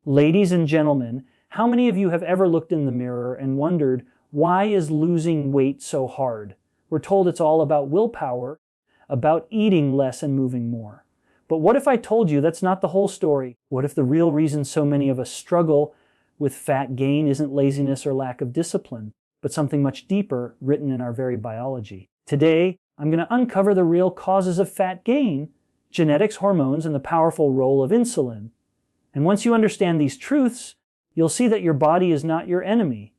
Ladies and gentlemen, how many of you have ever looked in the mirror and wondered, why is losing weight so hard? We're told it's all about willpower, about eating less and moving more. But what if I told you that's not the whole story? What if the real reason so many of us struggle with fat gain isn't laziness or lack of discipline, but something much deeper written in our very biology? Today, I'm going to uncover the real causes of fat gain, genetics, hormones, and the powerful role of insulin. And once you understand these truths, you'll see that your body is not your enemy.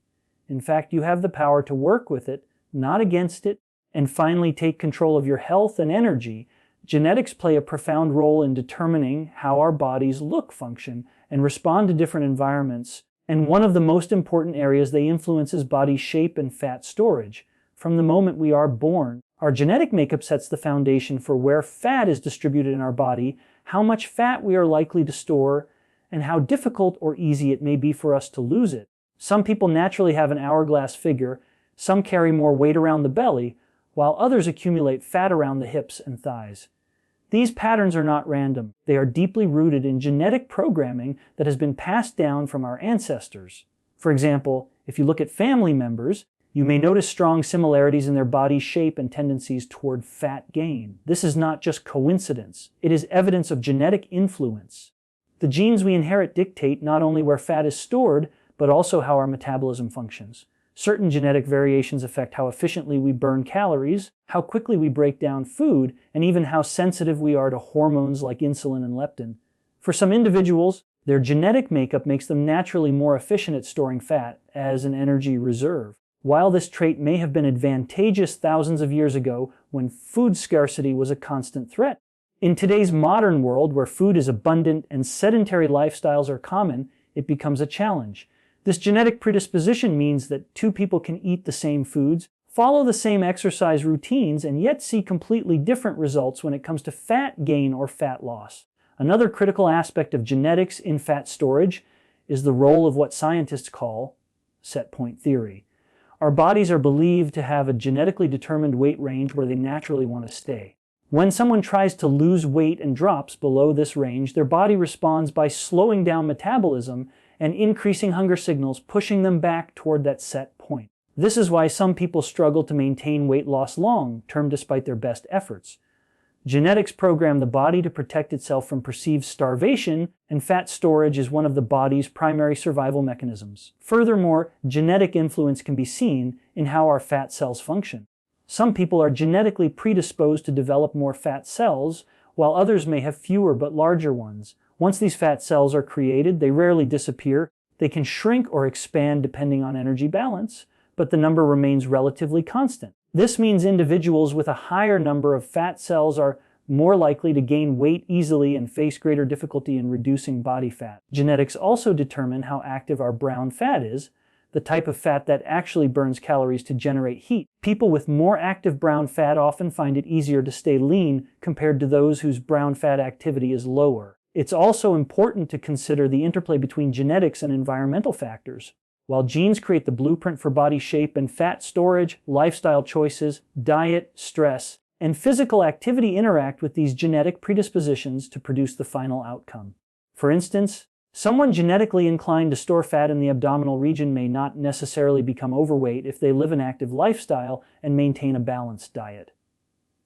In fact, you have the power to work with it, not against it, and finally take control of your health and energy. Genetics play a profound role in determining how our bodies look, function, and respond to different environments. And one of the most important areas they influence is body shape and fat storage. From the moment we are born, our genetic makeup sets the foundation for where fat is distributed in our body, how much fat we are likely to store, and how difficult or easy it may be for us to lose it. Some people naturally have an hourglass figure, some carry more weight around the belly, while others accumulate fat around the hips and thighs. These patterns are not random. They are deeply rooted in genetic programming that has been passed down from our ancestors. For example, if you look at family members, you may notice strong similarities in their body shape and tendencies toward fat gain. This is not just coincidence. It is evidence of genetic influence. The genes we inherit dictate not only where fat is stored, but also how our metabolism functions. Certain genetic variations affect how efficiently we burn calories, how quickly we break down food, and even how sensitive we are to hormones like insulin and leptin. For some individuals, their genetic makeup makes them naturally more efficient at storing fat as an energy reserve. While this trait may have been advantageous thousands of years ago when food scarcity was a constant threat, in today's modern world where food is abundant and sedentary lifestyles are common, it becomes a challenge. This genetic predisposition means that two people can eat the same foods, follow the same exercise routines, and yet see completely different results when it comes to fat gain or fat loss. Another critical aspect of genetics in fat storage is the role of what scientists call set point theory. Our bodies are believed to have a genetically determined weight range where they naturally want to stay. When someone tries to lose weight and drops below this range, their body responds by slowing down metabolism and increasing hunger signals, pushing them back toward that set point. This is why some people struggle to maintain weight loss long-term despite their best efforts. Genetics program the body to protect itself from perceived starvation, and fat storage is one of the body's primary survival mechanisms. Furthermore, genetic influence can be seen in how our fat cells function. Some people are genetically predisposed to develop more fat cells, while others may have fewer but larger ones. Once these fat cells are created, they rarely disappear. They can shrink or expand depending on energy balance, but the number remains relatively constant. This means individuals with a higher number of fat cells are more likely to gain weight easily and face greater difficulty in reducing body fat. Genetics also determine how active our brown fat is, the type of fat that actually burns calories to generate heat. People with more active brown fat often find it easier to stay lean compared to those whose brown fat activity is lower. It's also important to consider the interplay between genetics and environmental factors. While genes create the blueprint for body shape and fat storage, lifestyle choices, diet, stress, and physical activity interact with these genetic predispositions to produce the final outcome. For instance, someone genetically inclined to store fat in the abdominal region may not necessarily become overweight if they live an active lifestyle and maintain a balanced diet.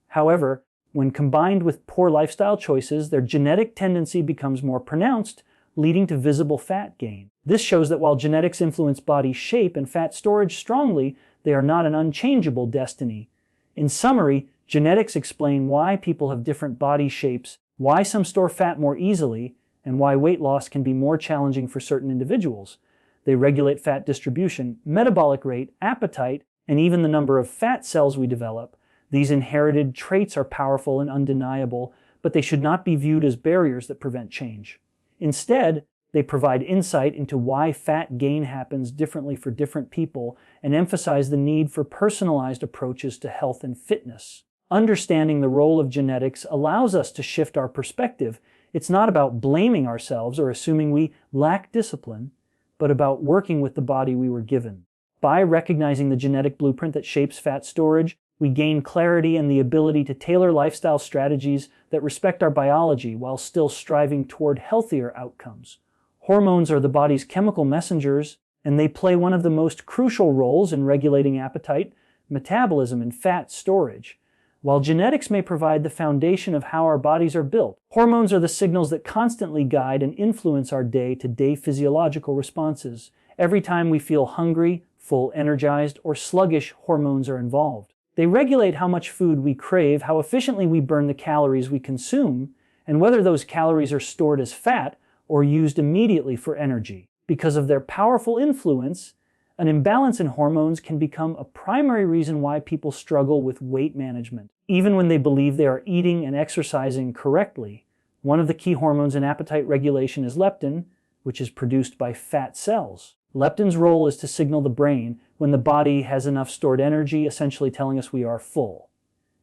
However, when combined with poor lifestyle choices, their genetic tendency becomes more pronounced, leading to visible fat gain. This shows that while genetics influence body shape and fat storage strongly, they are not an unchangeable destiny. In summary, genetics explain why people have different body shapes, why some store fat more easily, and why weight loss can be more challenging for certain individuals. They regulate fat distribution, metabolic rate, appetite, and even the number of fat cells we develop. These inherited traits are powerful and undeniable, but they should not be viewed as barriers that prevent change. Instead, they provide insight into why fat gain happens differently for different people and emphasize the need for personalized approaches to health and fitness. Understanding the role of genetics allows us to shift our perspective. It's not about blaming ourselves or assuming we lack discipline, but about working with the body we were given. By recognizing the genetic blueprint that shapes fat storage, we gain clarity and the ability to tailor lifestyle strategies that respect our biology while still striving toward healthier outcomes. Hormones are the body's chemical messengers, and they play one of the most crucial roles in regulating appetite, metabolism, and fat storage. While genetics may provide the foundation of how our bodies are built, hormones are the signals that constantly guide and influence our day-to-day physiological responses. Every time we feel hungry, full, energized, or sluggish, hormones are involved. They regulate how much food we crave, how efficiently we burn the calories we consume, and whether those calories are stored as fat or used immediately for energy. Because of their powerful influence, an imbalance in hormones can become a primary reason why people struggle with weight management. Even when they believe they are eating and exercising correctly, one of the key hormones in appetite regulation is leptin, which is produced by fat cells. Leptin's role is to signal the brain when the body has enough stored energy, essentially telling us we are full.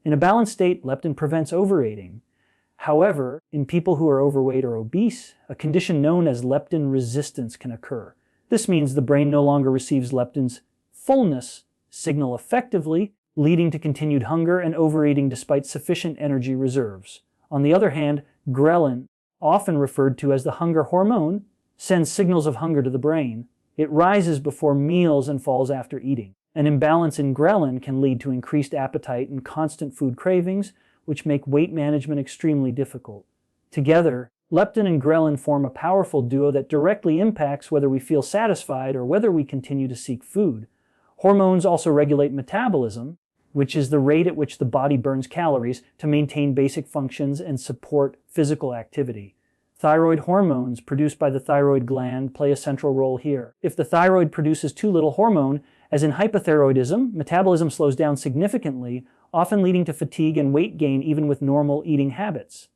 In a balanced state, leptin prevents overeating. However, in people who are overweight or obese, a condition known as leptin resistance can occur. This means the brain no longer receives leptin's fullness signal effectively, leading to continued hunger and overeating despite sufficient energy reserves. On the other hand, ghrelin, often referred to as the hunger hormone, sends signals of hunger to the brain. It rises before meals and falls after eating. An imbalance in ghrelin can lead to increased appetite and constant food cravings, which make weight management extremely difficult. Together, leptin and ghrelin form a powerful duo that directly impacts whether we feel satisfied or whether we continue to seek food. Hormones also regulate metabolism, which is the rate at which the body burns calories to maintain basic functions and support physical activity. Thyroid hormones produced by the thyroid gland play a central role here. If the thyroid produces too little hormone, as in hypothyroidism, metabolism slows down significantly, often leading to fatigue and weight gain even with normal eating habits.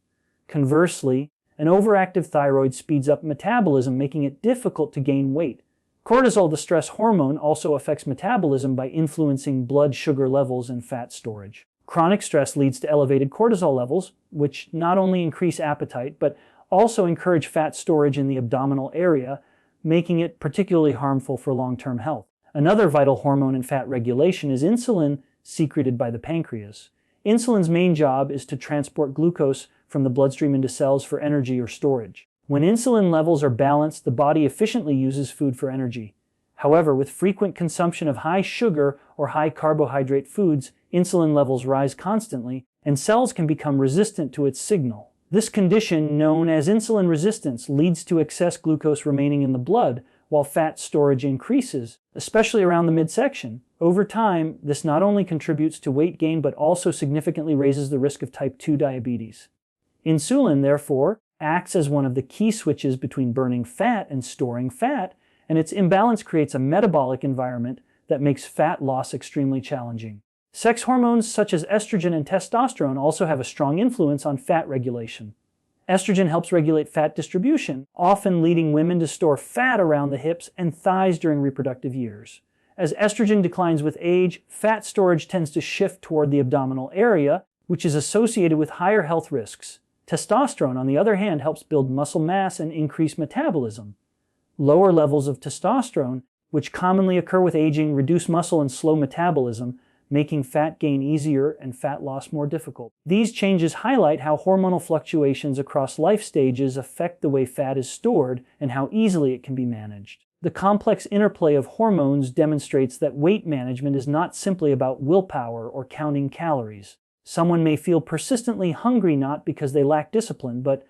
Conversely, an overactive thyroid speeds up metabolism, making it difficult to gain weight. Cortisol, the stress hormone, also affects metabolism by influencing blood sugar levels and fat storage. Chronic stress leads to elevated cortisol levels, which not only increase appetite, but also encourage fat storage in the abdominal area, making it particularly harmful for long-term health. Another vital hormone in fat regulation is insulin, secreted by the pancreas. Insulin's main job is to transport glucose from the bloodstream into cells for energy or storage. When insulin levels are balanced, the body efficiently uses food for energy. However, with frequent consumption of high sugar or high carbohydrate foods, insulin levels rise constantly, and cells can become resistant to its signal. This condition, known as insulin resistance, leads to excess glucose remaining in the blood, while fat storage increases, especially around the midsection. Over time, this not only contributes to weight gain, but also significantly raises the risk of type 2 diabetes. Insulin, therefore, acts as one of the key switches between burning fat and storing fat, and its imbalance creates a metabolic environment that makes fat loss extremely challenging. Sex hormones such as estrogen and testosterone also have a strong influence on fat regulation. Estrogen helps regulate fat distribution, often leading women to store fat around the hips and thighs during reproductive years. As estrogen declines with age, fat storage tends to shift toward the abdominal area, which is associated with higher health risks. Testosterone, on the other hand, helps build muscle mass and increase metabolism. Lower levels of testosterone, which commonly occur with aging, reduce muscle and slow metabolism, making fat gain easier and fat loss more difficult. These changes highlight how hormonal fluctuations across life stages affect the way fat is stored and how easily it can be managed. The complex interplay of hormones demonstrates that weight management is not simply about willpower or counting calories. Someone may feel persistently hungry not because they lack discipline, but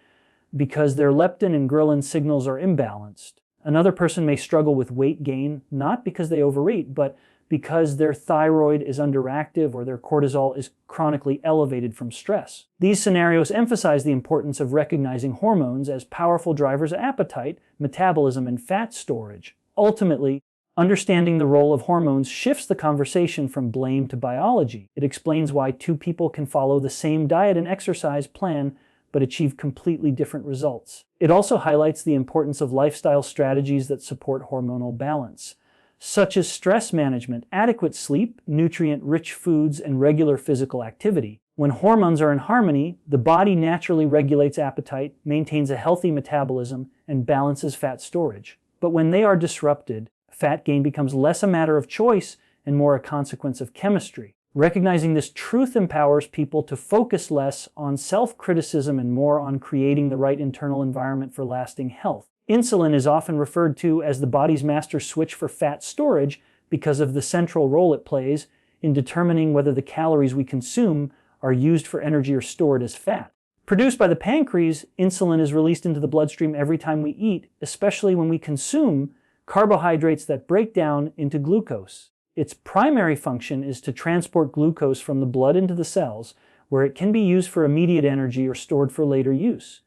because their leptin and ghrelin signals are imbalanced. Another person may struggle with weight gain not because they overeat, but because their thyroid is underactive or their cortisol is chronically elevated from stress. These scenarios emphasize the importance of recognizing hormones as powerful drivers of appetite, metabolism, and fat storage. Ultimately, understanding the role of hormones shifts the conversation from blame to biology. It explains why two people can follow the same diet and exercise plan but achieve completely different results. It also highlights the importance of lifestyle strategies that support hormonal balance, such as stress management, adequate sleep, nutrient-rich foods, and regular physical activity. When hormones are in harmony, the body naturally regulates appetite, maintains a healthy metabolism, and balances fat storage. But when they are disrupted, fat gain becomes less a matter of choice and more a consequence of chemistry. Recognizing this truth empowers people to focus less on self-criticism and more on creating the right internal environment for lasting health. Insulin is often referred to as the body's master switch for fat storage because of the central role it plays in determining whether the calories we consume are used for energy or stored as fat. Produced by the pancreas, insulin is released into the bloodstream every time we eat, especially when we consume carbohydrates that break down into glucose. Its primary function is to transport glucose from the blood into the cells, where it can be used for immediate energy or stored for later use.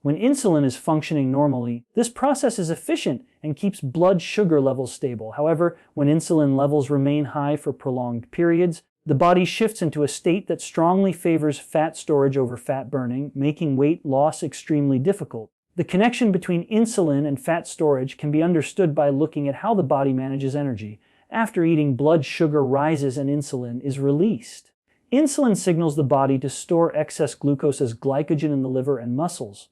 When insulin is functioning normally, this process is efficient and keeps blood sugar levels stable. However, when insulin levels remain high for prolonged periods, the body shifts into a state that strongly favors fat storage over fat burning, making weight loss extremely difficult. The connection between insulin and fat storage can be understood by looking at how the body manages energy. After eating, blood sugar rises and insulin is released. Insulin signals the body to store excess glucose as glycogen in the liver and muscles.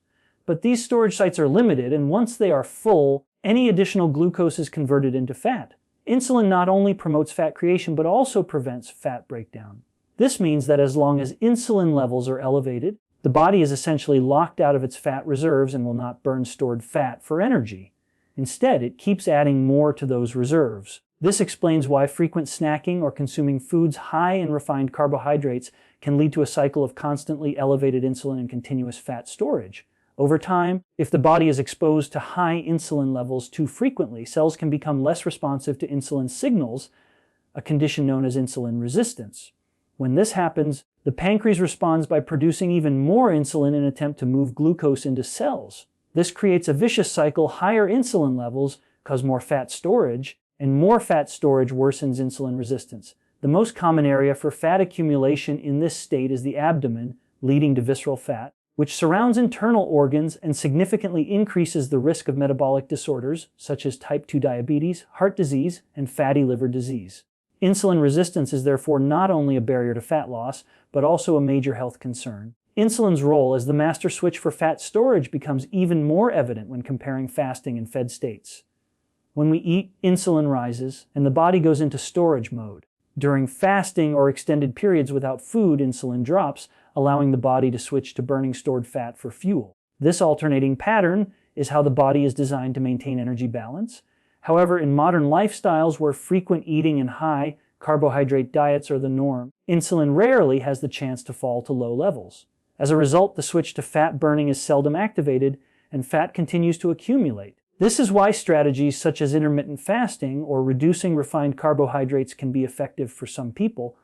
But these storage sites are limited, and once they are full, any additional glucose is converted into fat. Insulin not only promotes fat creation, but also prevents fat breakdown. This means that as long as insulin levels are elevated, the body is essentially locked out of its fat reserves and will not burn stored fat for energy. Instead, it keeps adding more to those reserves. This explains why frequent snacking or consuming foods high in refined carbohydrates can lead to a cycle of constantly elevated insulin and continuous fat storage. Over time, if the body is exposed to high insulin levels too frequently, cells can become less responsive to insulin signals, a condition known as insulin resistance. When this happens, the pancreas responds by producing even more insulin in an attempt to move glucose into cells. This creates a vicious cycle. Higher insulin levels cause more fat storage, and more fat storage worsens insulin resistance. The most common area for fat accumulation in this state is the abdomen, leading to visceral fat, which surrounds internal organs and significantly increases the risk of metabolic disorders such as type 2 diabetes, heart disease, and fatty liver disease. Insulin resistance is therefore not only a barrier to fat loss, but also a major health concern. Insulin's role as the master switch for fat storage becomes even more evident when comparing fasting and fed states. When we eat, insulin rises, and the body goes into storage mode. During fasting or extended periods without food, insulin drops, allowing the body to switch to burning stored fat for fuel. This alternating pattern is how the body is designed to maintain energy balance. However, in modern lifestyles where frequent eating and high carbohydrate diets are the norm, insulin rarely has the chance to fall to low levels. As a result, the switch to fat burning is seldom activated, and fat continues to accumulate. This is why strategies such as intermittent fasting or reducing refined carbohydrates can be effective for some people.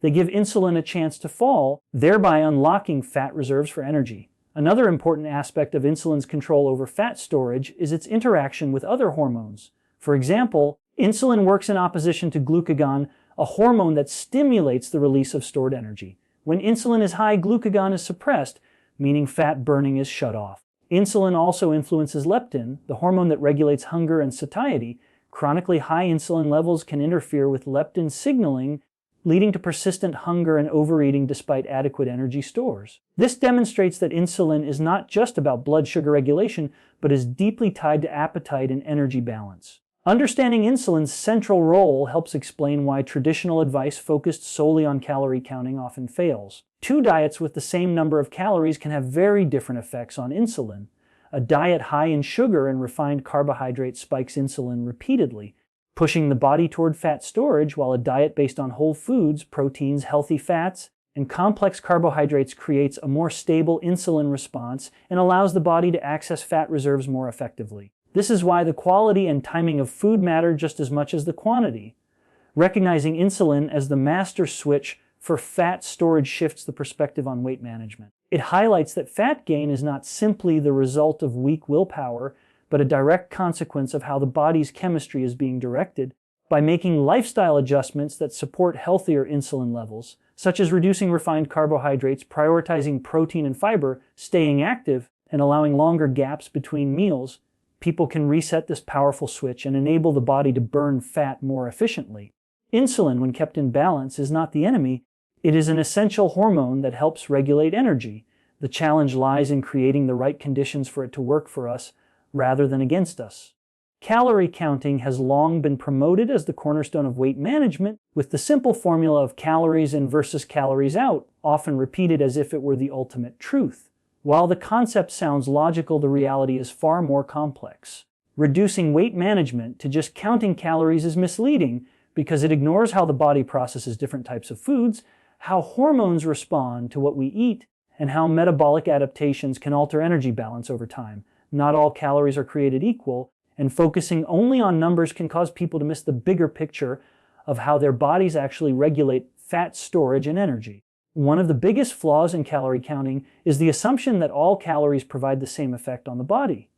They give insulin a chance to fall, thereby unlocking fat reserves for energy. Another important aspect of insulin's control over fat storage is its interaction with other hormones. For example, insulin works in opposition to glucagon, a hormone that stimulates the release of stored energy. When insulin is high, glucagon is suppressed, meaning fat burning is shut off. Insulin also influences leptin, the hormone that regulates hunger and satiety. Chronically high insulin levels can interfere with leptin signaling, leading to persistent hunger and overeating despite adequate energy stores. This demonstrates that insulin is not just about blood sugar regulation, but is deeply tied to appetite and energy balance. Understanding insulin's central role helps explain why traditional advice focused solely on calorie counting often fails. Two diets with the same number of calories can have very different effects on insulin. A diet high in sugar and refined carbohydrates spikes insulin repeatedly, pushing the body toward fat storage, while a diet based on whole foods, proteins, healthy fats, and complex carbohydrates creates a more stable insulin response and allows the body to access fat reserves more effectively. This is why the quality and timing of food matter just as much as the quantity. Recognizing insulin as the master switch for fat storage shifts the perspective on weight management. It highlights that fat gain is not simply the result of weak willpower, but a direct consequence of how the body's chemistry is being directed. By making lifestyle adjustments that support healthier insulin levels, such as reducing refined carbohydrates, prioritizing protein and fiber, staying active, and allowing longer gaps between meals, people can reset this powerful switch and enable the body to burn fat more efficiently. Insulin, when kept in balance, is not the enemy. It is an essential hormone that helps regulate energy. The challenge lies in creating the right conditions for it to work for us, rather than against us. Calorie counting has long been promoted as the cornerstone of weight management, with the simple formula of calories in versus calories out often repeated as if it were the ultimate truth. While the concept sounds logical, the reality is far more complex. Reducing weight management to just counting calories is misleading because it ignores how the body processes different types of foods, how hormones respond to what we eat, and how metabolic adaptations can alter energy balance over time. Not all calories are created equal, and focusing only on numbers can cause people to miss the bigger picture of how their bodies actually regulate fat storage and energy. One of the biggest flaws in calorie counting is the assumption that all calories provide the same effect on the body.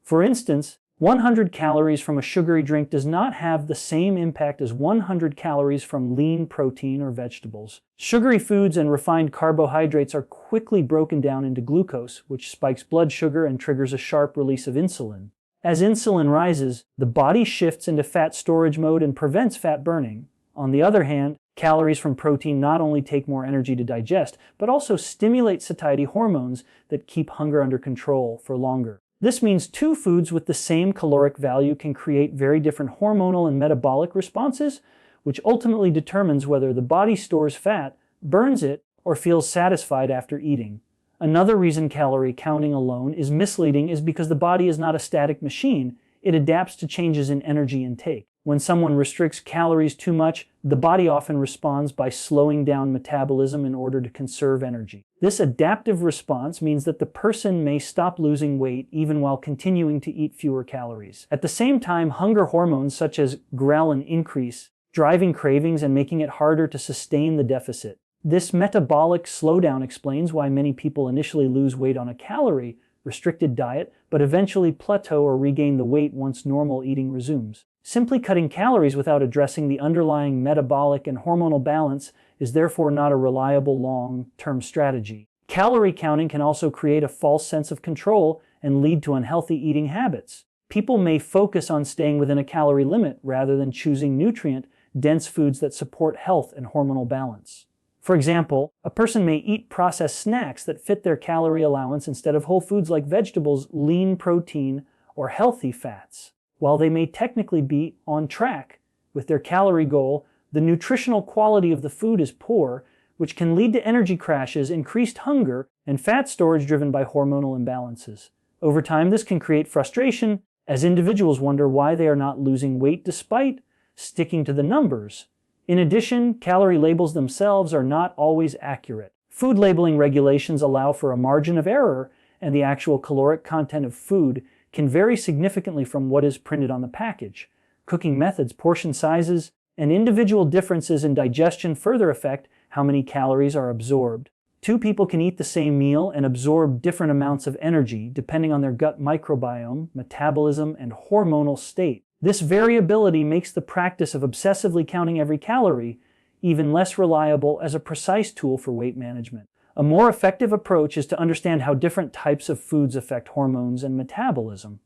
For instance, 100 calories from a sugary drink does not have the same impact as 100 calories from lean protein or vegetables. Sugary foods and refined carbohydrates are quickly broken down into glucose, which spikes blood sugar and triggers a sharp release of insulin. As insulin rises, the body shifts into fat storage mode and prevents fat burning. On the other hand, calories from protein not only take more energy to digest, but also stimulate satiety hormones that keep hunger under control for longer. This means two foods with the same caloric value can create very different hormonal and metabolic responses, which ultimately determines whether the body stores fat, burns it, or feels satisfied after eating. Another reason calorie counting alone is misleading is because the body is not a static machine. It adapts to changes in energy intake. When someone restricts calories too much, the body often responds by slowing down metabolism in order to conserve energy. This adaptive response means that the person may stop losing weight even while continuing to eat fewer calories. At the same time, hunger hormones such as ghrelin increase, driving cravings and making it harder to sustain the deficit. This metabolic slowdown explains why many people initially lose weight on a calorie-restricted diet, but eventually plateau or regain the weight once normal eating resumes. Simply cutting calories without addressing the underlying metabolic and hormonal balance is therefore not a reliable long-term strategy. Calorie counting can also create a false sense of control and lead to unhealthy eating habits. People may focus on staying within a calorie limit rather than choosing nutrient-dense foods that support health and hormonal balance. For example, a person may eat processed snacks that fit their calorie allowance instead of whole foods like vegetables, lean protein, or healthy fats. While they may technically be on track with their calorie goal, the nutritional quality of the food is poor, which can lead to energy crashes, increased hunger, and fat storage driven by hormonal imbalances. Over time, this can create frustration as individuals wonder why they are not losing weight despite sticking to the numbers. In addition, calorie labels themselves are not always accurate. Food labeling regulations allow for a margin of error, and the actual caloric content of food can vary significantly from what is printed on the package. Cooking methods, portion sizes, and individual differences in digestion further affect how many calories are absorbed. Two people can eat the same meal and absorb different amounts of energy depending on their gut microbiome, metabolism, and hormonal state. This variability makes the practice of obsessively counting every calorie even less reliable as a precise tool for weight management. A more effective approach is to understand how different types of foods affect hormones and metabolism.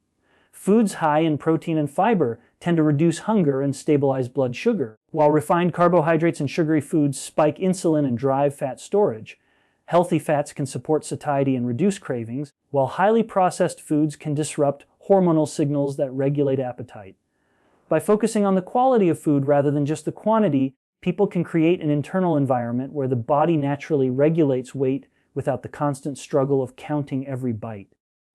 Foods high in protein and fiber tend to reduce hunger and stabilize blood sugar, while refined carbohydrates and sugary foods spike insulin and drive fat storage. Healthy fats can support satiety and reduce cravings, while highly processed foods can disrupt hormonal signals that regulate appetite. By focusing on the quality of food rather than just the quantity, people can create an internal environment where the body naturally regulates weight without the constant struggle of counting every bite.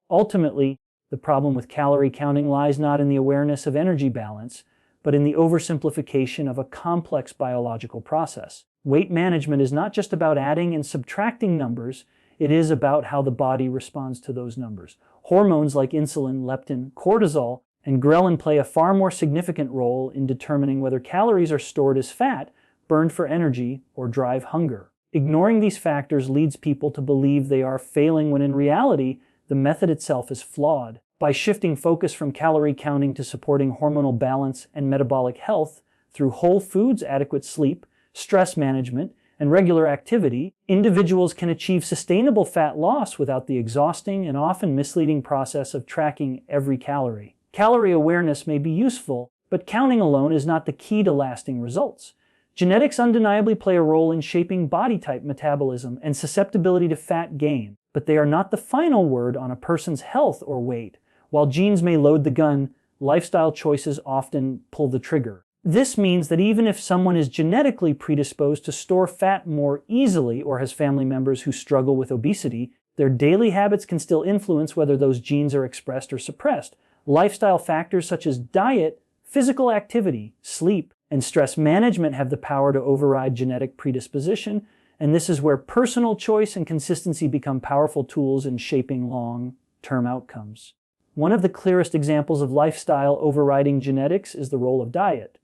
Ultimately, the problem with calorie counting lies not in the awareness of energy balance, but in the oversimplification of a complex biological process. Weight management is not just about adding and subtracting numbers, it is about how the body responds to those numbers. Hormones like insulin, leptin, cortisol, and ghrelin play a far more significant role in determining whether calories are stored as fat, burned for energy, or drive hunger. Ignoring these factors leads people to believe they are failing when in reality, the method itself is flawed. By shifting focus from calorie counting to supporting hormonal balance and metabolic health through whole foods, adequate sleep, stress management, and regular activity, individuals can achieve sustainable fat loss without the exhausting and often misleading process of tracking every calorie. Calorie awareness may be useful, but counting alone is not the key to lasting results. Genetics undeniably play a role in shaping body type, metabolism, and susceptibility to fat gain, but they are not the final word on a person's health or weight. While genes may load the gun, lifestyle choices often pull the trigger. This means that even if someone is genetically predisposed to store fat more easily or has family members who struggle with obesity, Their daily habits can still influence whether those genes are expressed or suppressed. Lifestyle factors such as diet, physical activity, sleep, and stress management have the power to override genetic predisposition, and this is where personal choice and consistency become powerful tools in shaping long-term outcomes. One of the clearest examples of lifestyle overriding genetics is the role of diet.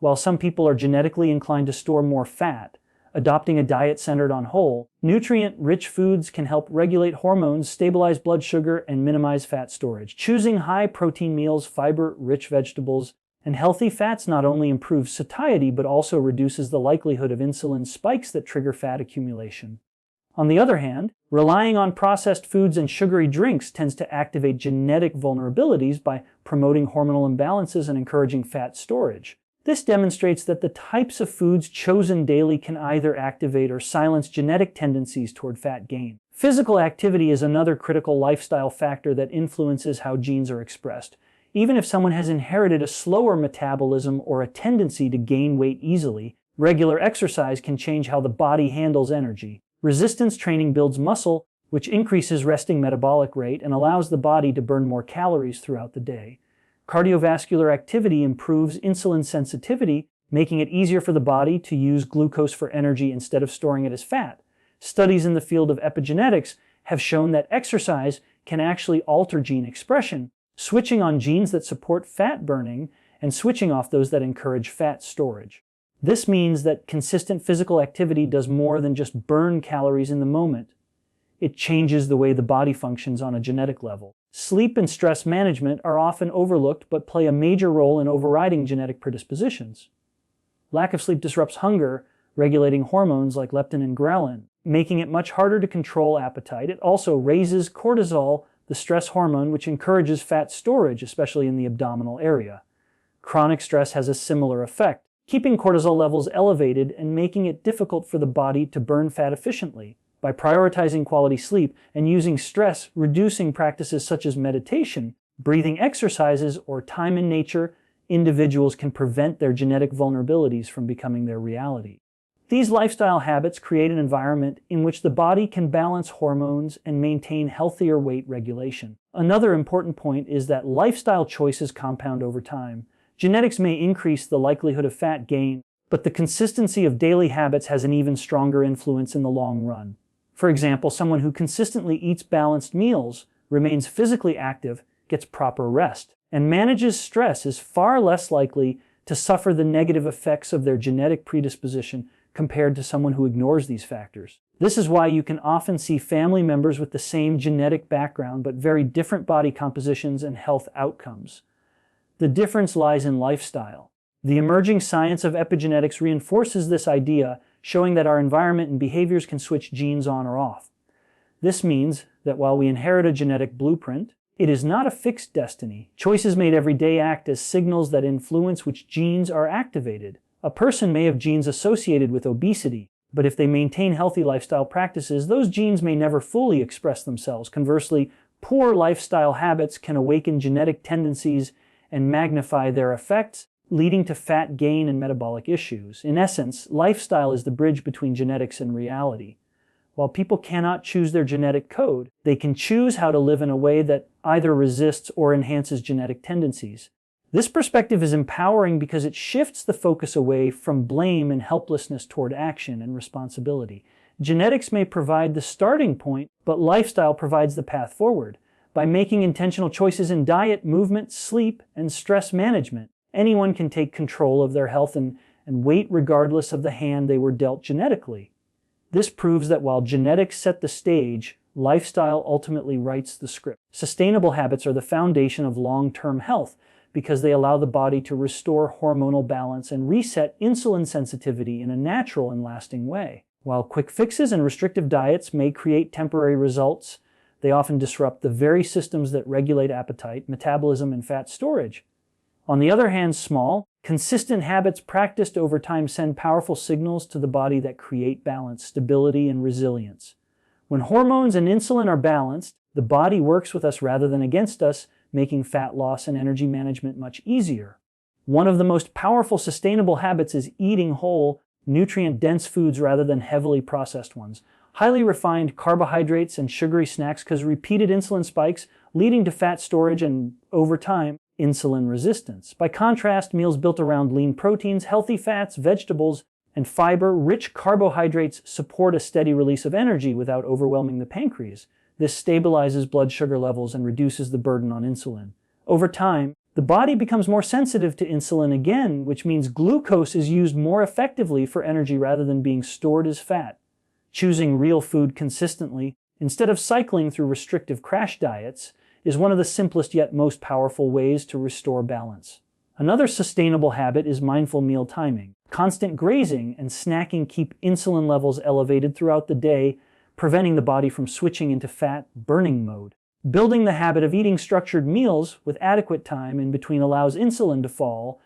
While some people are genetically inclined to store more fat, adopting a diet centered on whole, nutrient-rich foods can help regulate hormones, stabilize blood sugar, and minimize fat storage. Choosing high-protein meals, fiber-rich vegetables, and healthy fats not only improves satiety but also reduces the likelihood of insulin spikes that trigger fat accumulation. On the other hand, relying on processed foods and sugary drinks tends to activate genetic vulnerabilities by promoting hormonal imbalances and encouraging fat storage. This demonstrates that the types of foods chosen daily can either activate or silence genetic tendencies toward fat gain. Physical activity is another critical lifestyle factor that influences how genes are expressed. Even if someone has inherited a slower metabolism or a tendency to gain weight easily, regular exercise can change how the body handles energy. Resistance training builds muscle, which increases resting metabolic rate and allows the body to burn more calories throughout the day. Cardiovascular activity improves insulin sensitivity, making it easier for the body to use glucose for energy instead of storing it as fat. Studies in the field of epigenetics have shown that exercise can actually alter gene expression, switching on genes that support fat burning and switching off those that encourage fat storage. This means that consistent physical activity does more than just burn calories in the moment. It changes the way the body functions on a genetic level. Sleep and stress management are often overlooked but play a major role in overriding genetic predispositions. Lack of sleep disrupts hunger, regulating hormones like leptin and ghrelin, making it much harder to control appetite. It also raises cortisol, the stress hormone, which encourages fat storage, especially in the abdominal area. Chronic stress has a similar effect, keeping cortisol levels elevated and making it difficult for the body to burn fat efficiently. By prioritizing quality sleep and using stress-reducing practices such as meditation, breathing exercises, or time in nature, individuals can prevent their genetic vulnerabilities from becoming their reality. These lifestyle habits create an environment in which the body can balance hormones and maintain healthier weight regulation. Another important point is that lifestyle choices compound over time. Genetics may increase the likelihood of fat gain, but the consistency of daily habits has an even stronger influence in the long run. For example, someone who consistently eats balanced meals, remains physically active, gets proper rest, and manages stress is far less likely to suffer the negative effects of their genetic predisposition compared to someone who ignores these factors. This is why you can often see family members with the same genetic background but very different body compositions and health outcomes. The difference lies in lifestyle. The emerging science of epigenetics reinforces this idea, showing that our environment and behaviors can switch genes on or off. This means that while we inherit a genetic blueprint, it is not a fixed destiny. Choices made every day act as signals that influence which genes are activated. A person may have genes associated with obesity, but if they maintain healthy lifestyle practices, those genes may never fully express themselves. Conversely, poor lifestyle habits can awaken genetic tendencies and magnify their effects, leading to fat gain and metabolic issues. In essence, lifestyle is the bridge between genetics and reality. While people cannot choose their genetic code, they can choose how to live in a way that either resists or enhances genetic tendencies. This perspective is empowering because it shifts the focus away from blame and helplessness toward action and responsibility. Genetics may provide the starting point, but lifestyle provides the path forward. By making intentional choices in diet, movement, sleep, and stress management, anyone can take control of their health and weight regardless of the hand they were dealt genetically. This proves that while genetics set the stage, lifestyle ultimately writes the script. Sustainable habits are the foundation of long-term health because they allow the body to restore hormonal balance and reset insulin sensitivity in a natural and lasting way. While quick fixes and restrictive diets may create temporary results, they often disrupt the very systems that regulate appetite, metabolism, and fat storage. On the other hand, small, consistent habits practiced over time send powerful signals to the body that create balance, stability, and resilience. When hormones and insulin are balanced, the body works with us rather than against us, making fat loss and energy management much easier. One of the most powerful sustainable habits is eating whole, nutrient-dense foods rather than heavily processed ones. highly refined carbohydrates and sugary snacks cause repeated insulin spikes, leading to fat storage and, over time, insulin resistance. By contrast, meals built around lean proteins, healthy fats, vegetables, and fiber-rich carbohydrates support a steady release of energy without overwhelming the pancreas. This stabilizes blood sugar levels and reduces the burden on insulin. Over time, the body becomes more sensitive to insulin again, which means glucose is used more effectively for energy rather than being stored as fat. Choosing real food consistently, instead of cycling through restrictive crash diets, is one of the simplest yet most powerful ways to restore balance. Another sustainable habit is mindful meal timing. Constant grazing and snacking keep insulin levels elevated throughout the day, preventing the body from switching into fat burning mode. Building the habit of eating structured meals with adequate time in between allows insulin to fall,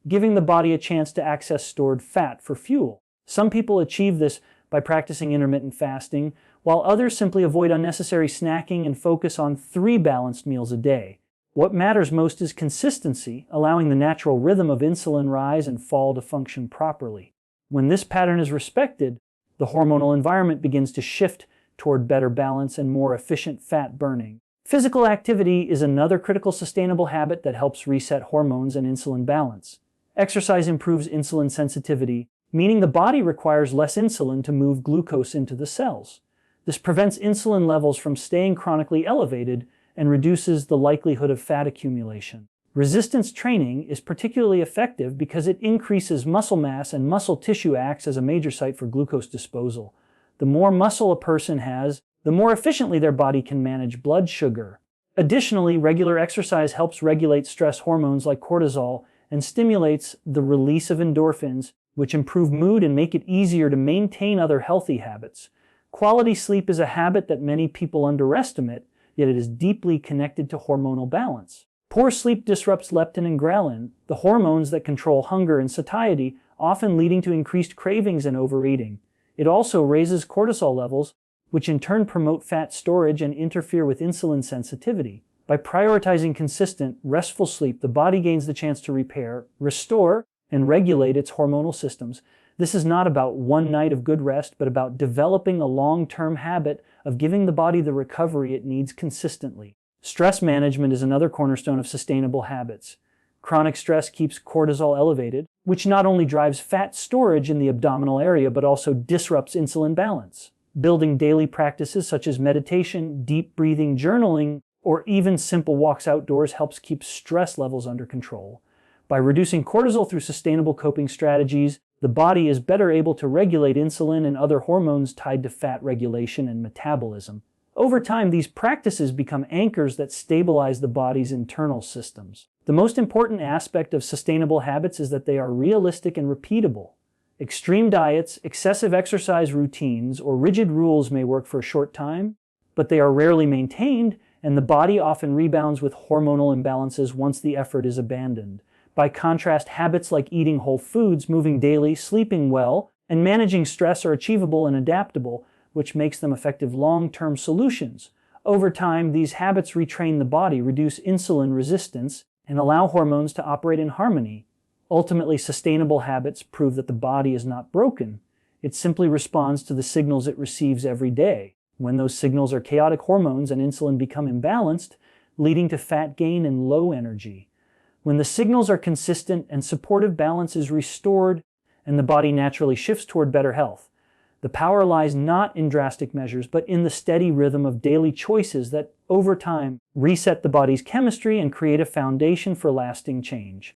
giving the body a chance to access stored fat for fuel. Some people achieve this by practicing intermittent fasting, while others simply avoid unnecessary snacking and focus on 3 balanced meals a day. What matters most is consistency, allowing the natural rhythm of insulin rise and fall to function properly. When this pattern is respected, the hormonal environment begins to shift toward better balance and more efficient fat burning. Physical activity is another critical sustainable habit that helps reset hormones and insulin balance. Exercise improves insulin sensitivity, meaning the body requires less insulin to move glucose into the cells. This prevents insulin levels from staying chronically elevated and reduces the likelihood of fat accumulation. Resistance training is particularly effective because it increases muscle mass, and muscle tissue acts as a major site for glucose disposal. The more muscle a person has, the more efficiently their body can manage blood sugar. Additionally, regular exercise helps regulate stress hormones like cortisol and stimulates the release of endorphins, which improve mood and make it easier to maintain other healthy habits. Quality sleep is a habit that many people underestimate, yet it is deeply connected to hormonal balance. Poor sleep disrupts leptin and ghrelin, the hormones that control hunger and satiety, often leading to increased cravings and overeating. It also raises cortisol levels, which in turn promote fat storage and interfere with insulin sensitivity. By prioritizing consistent, restful sleep, the body gains the chance to repair, restore, and regulate its hormonal systems. This is not about one night of good rest, but about developing a long-term habit of giving the body the recovery it needs consistently. Stress management is another cornerstone of sustainable habits. Chronic stress keeps cortisol elevated, which not only drives fat storage in the abdominal area, but also disrupts insulin balance. Building daily practices such as meditation, deep breathing, journaling, or even simple walks outdoors helps keep stress levels under control. By reducing cortisol through sustainable coping strategies, the body is better able to regulate insulin and other hormones tied to fat regulation and metabolism. Over time, these practices become anchors that stabilize the body's internal systems. The most important aspect of sustainable habits is that they are realistic and repeatable. Extreme diets, excessive exercise routines, or rigid rules may work for a short time, but they are rarely maintained, and the body often rebounds with hormonal imbalances once the effort is abandoned. By contrast, habits like eating whole foods, moving daily, sleeping well, and managing stress are achievable and adaptable, which makes them effective long-term solutions. Over time, these habits retrain the body, reduce insulin resistance, and allow hormones to operate in harmony. Ultimately, sustainable habits prove that the body is not broken. It simply responds to the signals it receives every day. When those signals are chaotic hormones and insulin become imbalanced, leading to fat gain and low energy. When the signals are consistent and supportive balance is restored, and the body naturally shifts toward better health. The power lies not in drastic measures, but in the steady rhythm of daily choices that, over time, reset the body's chemistry and create a foundation for lasting change.